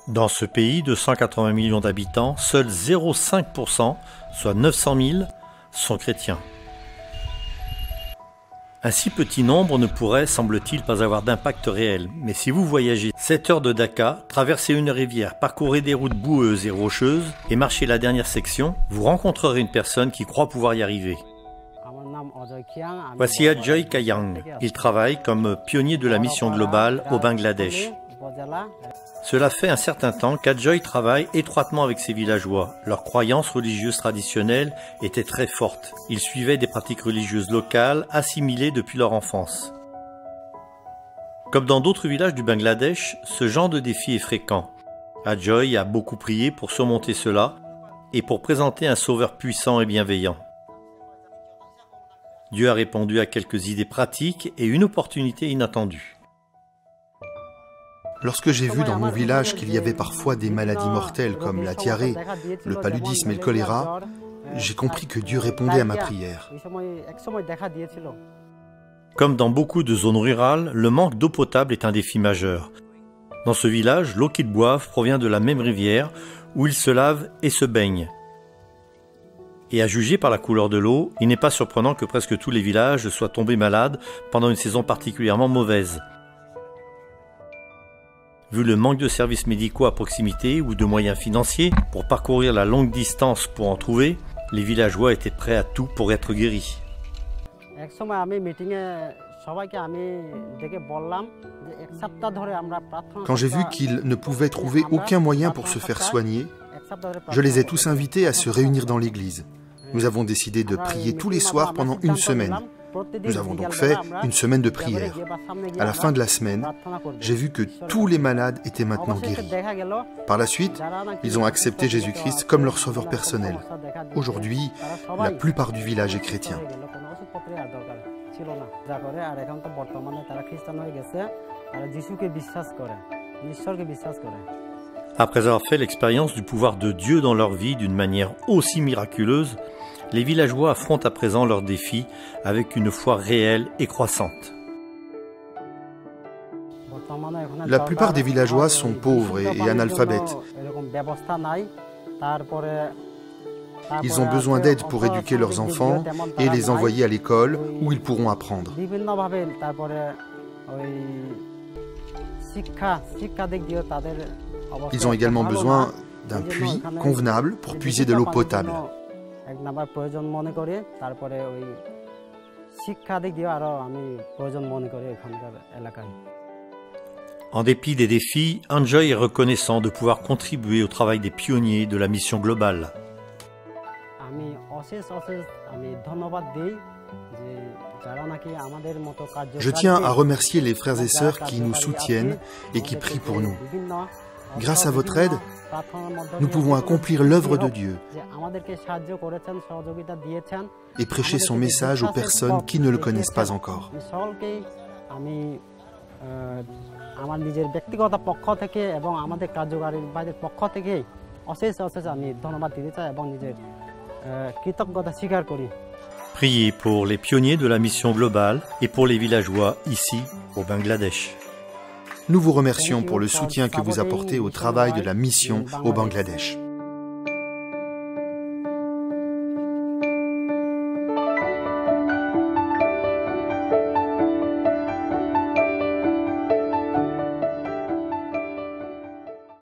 Dans ce pays de 180 millions d'habitants, seuls 0,5%, soit 900 000, sont chrétiens. Un si petit nombre ne pourrait, semble-t-il, pas avoir d'impact réel. Mais si vous voyagez 7 heures de Dhaka, traversez une rivière, parcourez des routes boueuses et rocheuses et marchez la dernière section, vous rencontrerez une personne qui croit pouvoir y arriver. Voici Ajoy Kayang. Il travaille comme pionnier de la mission globale au Bangladesh. Cela fait un certain temps qu'Ajoy travaille étroitement avec ses villageois. Leurs croyances religieuses traditionnelles étaient très fortes. Ils suivaient des pratiques religieuses locales assimilées depuis leur enfance. Comme dans d'autres villages du Bangladesh, ce genre de défi est fréquent. Ajoy a beaucoup prié pour surmonter cela et pour présenter un sauveur puissant et bienveillant. Dieu a répondu à quelques idées pratiques et une opportunité inattendue. Lorsque j'ai vu dans mon village qu'il y avait parfois des maladies mortelles comme la diarrhée, le paludisme et le choléra, j'ai compris que Dieu répondait à ma prière. Comme dans beaucoup de zones rurales, le manque d'eau potable est un défi majeur. Dans ce village, l'eau qu'ils boivent provient de la même rivière où ils se lavent et se baignent. Et à juger par la couleur de l'eau, il n'est pas surprenant que presque tous les villages soient tombés malades pendant une saison particulièrement mauvaise. Vu le manque de services médicaux à proximité ou de moyens financiers pour parcourir la longue distance pour en trouver, les villageois étaient prêts à tout pour être guéris. Quand j'ai vu qu'ils ne pouvaient trouver aucun moyen pour se faire soigner, je les ai tous invités à se réunir dans l'église. Nous avons décidé de prier tous les soirs pendant une semaine. Nous avons donc fait une semaine de prière. À la fin de la semaine, j'ai vu que tous les malades étaient maintenant guéris. Par la suite, ils ont accepté Jésus-Christ comme leur sauveur personnel. Aujourd'hui, la plupart du village est chrétien. Après avoir fait l'expérience du pouvoir de Dieu dans leur vie d'une manière aussi miraculeuse, les villageois affrontent à présent leurs défis avec une foi réelle et croissante. La plupart des villageois sont pauvres et analphabètes. Ils ont besoin d'aide pour éduquer leurs enfants et les envoyer à l'école où ils pourront apprendre. Ils ont également besoin d'un puits convenable pour puiser de l'eau potable. En dépit des défis, Ajoy est reconnaissant de pouvoir contribuer au travail des pionniers de la mission globale. Je tiens à remercier les frères et sœurs qui nous soutiennent et qui prient pour nous. Grâce à votre aide, nous pouvons accomplir l'œuvre de Dieu et prêcher son message aux personnes qui ne le connaissent pas encore. Priez pour les pionniers de la mission globale et pour les villageois ici au Bangladesh. Nous vous remercions pour le soutien que vous apportez au travail de la mission au Bangladesh.